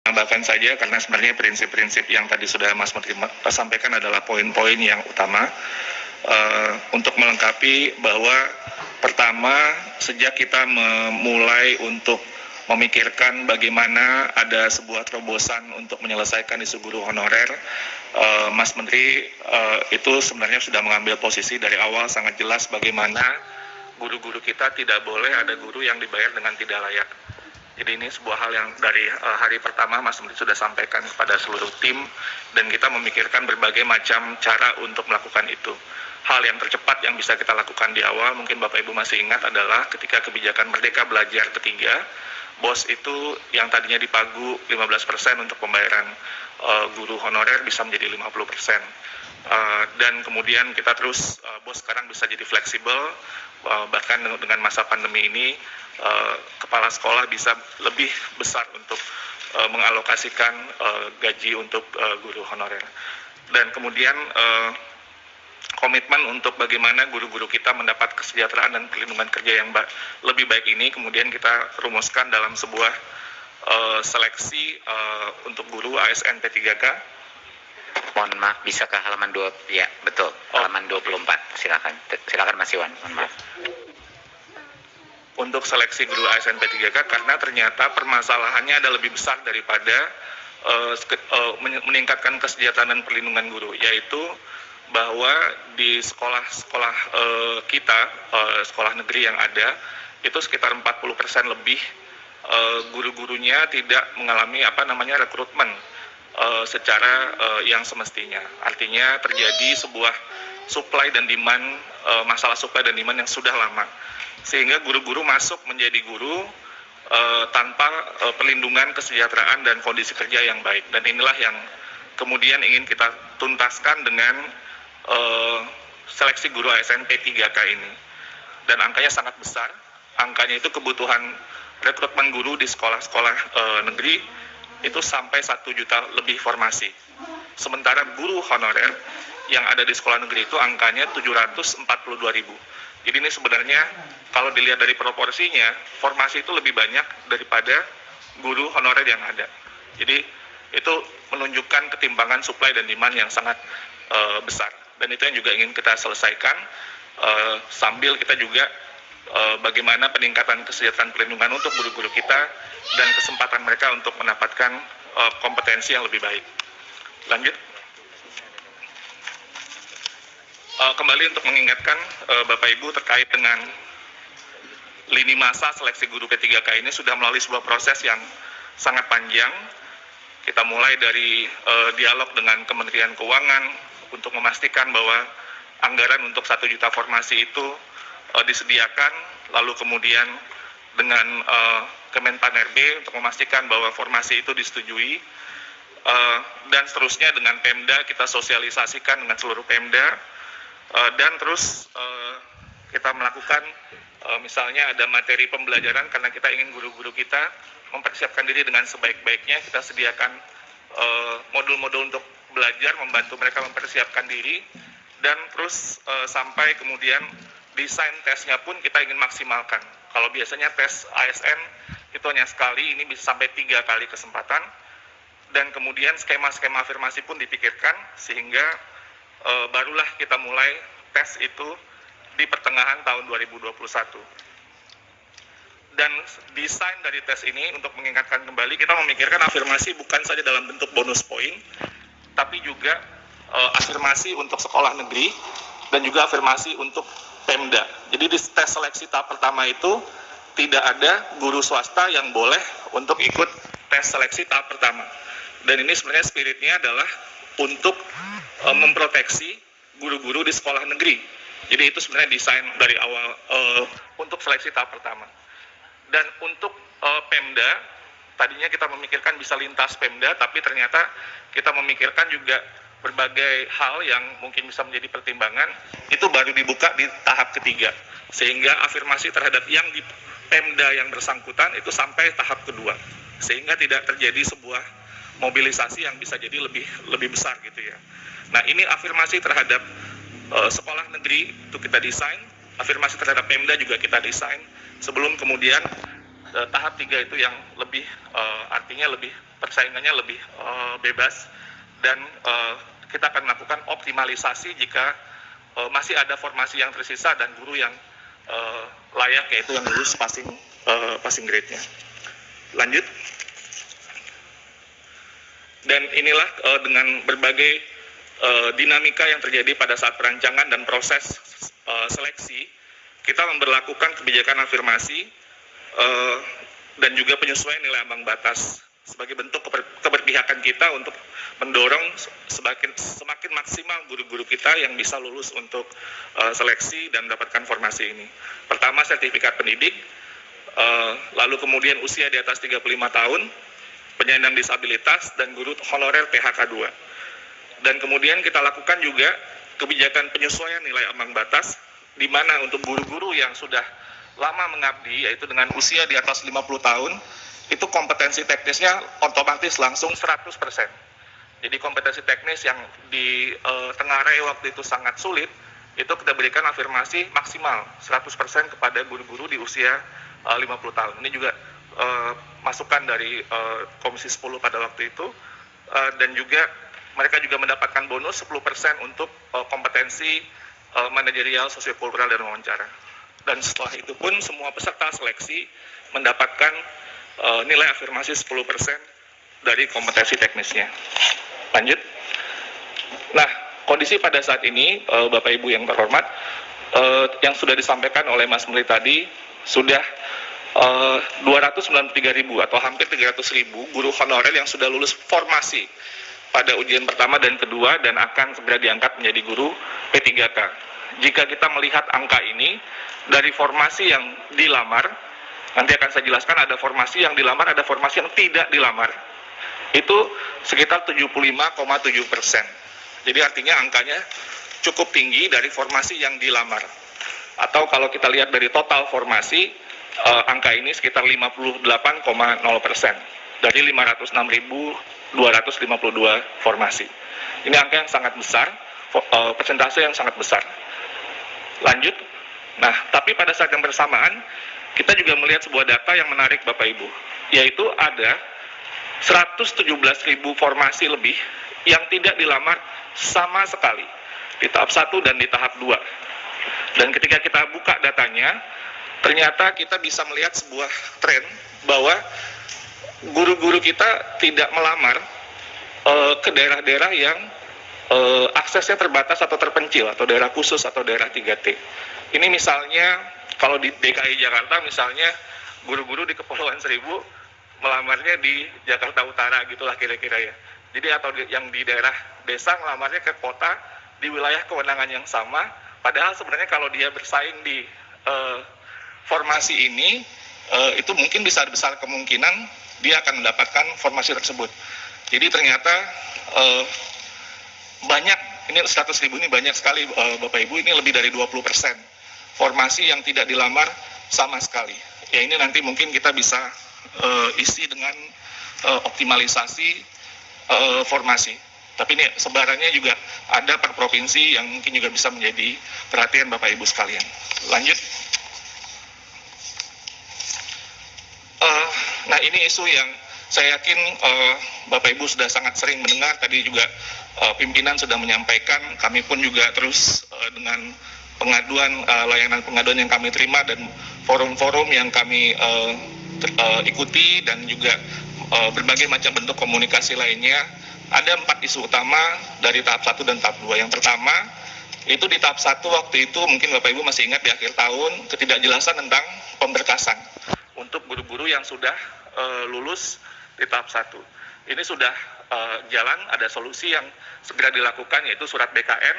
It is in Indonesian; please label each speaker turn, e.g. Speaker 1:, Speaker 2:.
Speaker 1: menambahkan saja karena sebenarnya prinsip-prinsip yang tadi sudah Mas Menteri sampaikan adalah poin-poin yang utama untuk melengkapi bahwa pertama sejak kita memulai untuk memikirkan bagaimana ada sebuah terobosan untuk menyelesaikan isu guru honorer, Mas Menteri itu sebenarnya sudah mengambil posisi dari awal sangat jelas bagaimana guru-guru kita tidak boleh ada guru yang dibayar dengan tidak layak. Jadi ini sebuah hal yang dari hari pertama Mas Menteri sudah sampaikan kepada seluruh tim dan kita memikirkan berbagai macam cara untuk melakukan itu. Hal yang tercepat yang bisa kita lakukan di awal, mungkin Bapak Ibu masih ingat adalah ketika kebijakan Merdeka Belajar ketiga, BOS itu yang tadinya dipagu 15% untuk pembayaran guru honorer bisa menjadi 50%. Dan kemudian kita terus BOS sekarang bisa jadi fleksibel, bahkan dengan masa pandemi ini kepala sekolah bisa lebih besar untuk mengalokasikan gaji untuk guru honorer. Dan kemudian komitmen untuk bagaimana guru-guru kita mendapat kesejahteraan dan perlindungan kerja yang lebih baik ini kemudian kita rumuskan dalam sebuah seleksi untuk guru ASN P3K.
Speaker 2: Mohon maaf, bisa ke halaman 2, ya betul, halaman 24, silakan Mas Iwan, mohon maaf.
Speaker 1: Untuk seleksi guru ASN P3K karena ternyata permasalahannya ada lebih besar daripada meningkatkan kesejahteraan dan perlindungan guru, yaitu bahwa di sekolah-sekolah kita, sekolah negeri yang ada, itu sekitar 40% lebih guru-gurunya tidak mengalami rekrutmen secara yang semestinya. Artinya terjadi sebuah supply dan demand, masalah supply dan demand yang sudah lama. Sehingga guru-guru masuk menjadi guru tanpa perlindungan kesejahteraan dan kondisi kerja yang baik. Dan inilah yang kemudian ingin kita tuntaskan dengan seleksi guru ASN P3K ini. Dan angkanya sangat besar. Angkanya itu kebutuhan rekrutmen guru di sekolah-sekolah negeri itu sampai 1 juta lebih formasi. Sementara guru honorer yang ada di sekolah negeri itu angkanya 742.000. Jadi ini sebenarnya kalau dilihat dari proporsinya, formasi itu lebih banyak daripada guru honorer yang ada. Jadi itu menunjukkan ketimpangan supply dan demand yang sangat besar. Dan itu yang juga ingin kita selesaikan sambil kita juga bagaimana peningkatan kesejahteraan perlindungan untuk guru-guru kita dan kesempatan mereka untuk mendapatkan kompetensi yang lebih baik. Lanjut. Kembali untuk mengingatkan Bapak Ibu terkait dengan lini masa seleksi guru P3K ini sudah melalui sebuah proses yang sangat panjang. Kita mulai dari dialog dengan Kementerian Keuangan untuk memastikan bahwa anggaran untuk 1 juta formasi itu disediakan, lalu kemudian dengan Kemenpan RB untuk memastikan bahwa formasi itu disetujui, dan seterusnya dengan Pemda kita sosialisasikan dengan seluruh Pemda, dan terus kita melakukan misalnya ada materi pembelajaran karena kita ingin guru-guru kita mempersiapkan diri dengan sebaik-baiknya, kita sediakan modul-modul untuk belajar, membantu mereka mempersiapkan diri, dan terus sampai kemudian desain tesnya pun kita ingin maksimalkan. Kalau biasanya tes ASN itu hanya sekali, ini bisa sampai 3 kali kesempatan, dan kemudian skema-skema afirmasi pun dipikirkan sehingga barulah kita mulai tes itu di pertengahan tahun 2021. Dan desain dari tes ini untuk mengingatkan kembali, kita memikirkan afirmasi bukan saja dalam bentuk bonus poin, tapi juga afirmasi untuk sekolah negeri dan juga afirmasi untuk Pemda. Jadi di tes seleksi tahap pertama itu tidak ada guru swasta yang boleh untuk ikut tes seleksi tahap pertama. Dan ini sebenarnya spiritnya adalah untuk memproteksi guru-guru di sekolah negeri. Jadi itu sebenarnya desain dari awal untuk seleksi tahap pertama. Dan untuk Pemda, tadinya kita memikirkan bisa lintas Pemda, tapi ternyata kita memikirkan juga berbagai hal yang mungkin bisa menjadi pertimbangan, itu baru dibuka di tahap ketiga. Sehingga afirmasi terhadap yang di Pemda yang bersangkutan itu sampai tahap kedua. Sehingga tidak terjadi sebuah mobilisasi yang bisa jadi lebih besar gitu ya. Nah, ini afirmasi terhadap sekolah negeri itu kita desain, afirmasi terhadap Pemda juga kita desain, sebelum kemudian tahap 3 itu yang lebih artinya lebih persaingannya lebih bebas, dan kita akan melakukan optimalisasi jika masih ada formasi yang tersisa dan guru yang layak, yaitu yang lulus passing grade-nya. Lanjut. Dan inilah dengan berbagai dinamika yang terjadi pada saat perancangan dan proses seleksi, kita memberlakukan kebijakan afirmasi dan juga penyesuaian nilai ambang batas sebagai bentuk keberpihakan kita untuk mendorong semakin maksimal guru-guru kita yang bisa lulus untuk seleksi dan mendapatkan formasi ini. Pertama, sertifikat pendidik, lalu kemudian usia di atas 35 tahun, penyandang disabilitas, dan guru honorer PHK 2. Dan kemudian kita lakukan juga kebijakan penyesuaian nilai ambang batas, di mana untuk guru-guru yang sudah lama mengabdi, yaitu dengan usia di atas 50 tahun, itu kompetensi teknisnya otomatis langsung 100%. Jadi kompetensi teknis yang di Tenggarai waktu itu sangat sulit, itu kita berikan afirmasi maksimal 100% kepada guru-guru di usia 50 tahun. Ini juga masukan dari Komisi 10 pada waktu itu, dan juga mereka juga mendapatkan bonus 10% untuk kompetensi manajerial, sosiokultural, dan wawancara. Dan setelah itu pun semua peserta seleksi mendapatkan nilai afirmasi 10% dari kompetensi teknisnya. Lanjut. Nah, kondisi pada saat ini, Bapak Ibu yang terhormat, yang sudah disampaikan oleh Mas Menteri tadi, sudah 293.000 atau hampir 300.000 guru honorer yang sudah lulus formasi pada ujian pertama dan kedua dan akan segera diangkat menjadi guru P3K. Jika kita melihat angka ini dari formasi yang dilamar, nanti akan saya jelaskan, ada formasi yang dilamar, ada formasi yang tidak dilamar. Itu sekitar 75,7%. Jadi artinya angkanya cukup tinggi dari formasi yang dilamar. Atau kalau kita lihat dari total formasi, angka ini sekitar 58,0% dari 506.252 formasi. Ini angka yang sangat besar, persentase yang sangat besar. Lanjut. Nah, tapi pada saat yang bersamaan, kita juga melihat sebuah data yang menarik Bapak Ibu, yaitu ada 117.000 formasi lebih yang tidak dilamar sama sekali di tahap 1 dan di tahap 2. Dan ketika kita buka datanya, ternyata kita bisa melihat sebuah tren bahwa guru-guru kita tidak melamar ke daerah-daerah yang aksesnya terbatas atau terpencil, atau daerah khusus atau daerah 3T. Ini misalnya kalau di DKI Jakarta, misalnya guru-guru di Kepulauan Seribu melamarnya di Jakarta Utara, gitulah kira-kira ya. Jadi atau yang di daerah desa melamarnya ke kota di wilayah kewenangan yang sama, padahal sebenarnya kalau dia bersaing di formasi ini, itu mungkin besar kemungkinan dia akan mendapatkan formasi tersebut. Jadi ternyata banyak, ini 100.000 ini banyak sekali Bapak Ibu, ini lebih dari 20% formasi yang tidak dilamar sama sekali. Ya ini nanti mungkin kita bisa isi dengan optimalisasi formasi. Tapi ini sebarannya juga ada per provinsi yang mungkin juga bisa menjadi perhatian Bapak Ibu sekalian. Lanjut. Nah ini isu yang saya yakin Bapak Ibu sudah sangat sering mendengar, tadi juga pimpinan sudah menyampaikan, kami pun juga terus dengan pengaduan, layanan pengaduan yang kami terima dan forum-forum yang kami ikuti dan juga berbagai macam bentuk komunikasi lainnya, ada 4 isu utama dari tahap 1 dan tahap 2. Yang pertama, itu di tahap 1 waktu itu mungkin Bapak Ibu masih ingat di akhir tahun, ketidakjelasan tentang pemberkasan untuk guru-guru yang sudah lulus di tahap 1. Ini sudah jalan, ada solusi yang segera dilakukan, yaitu surat BKN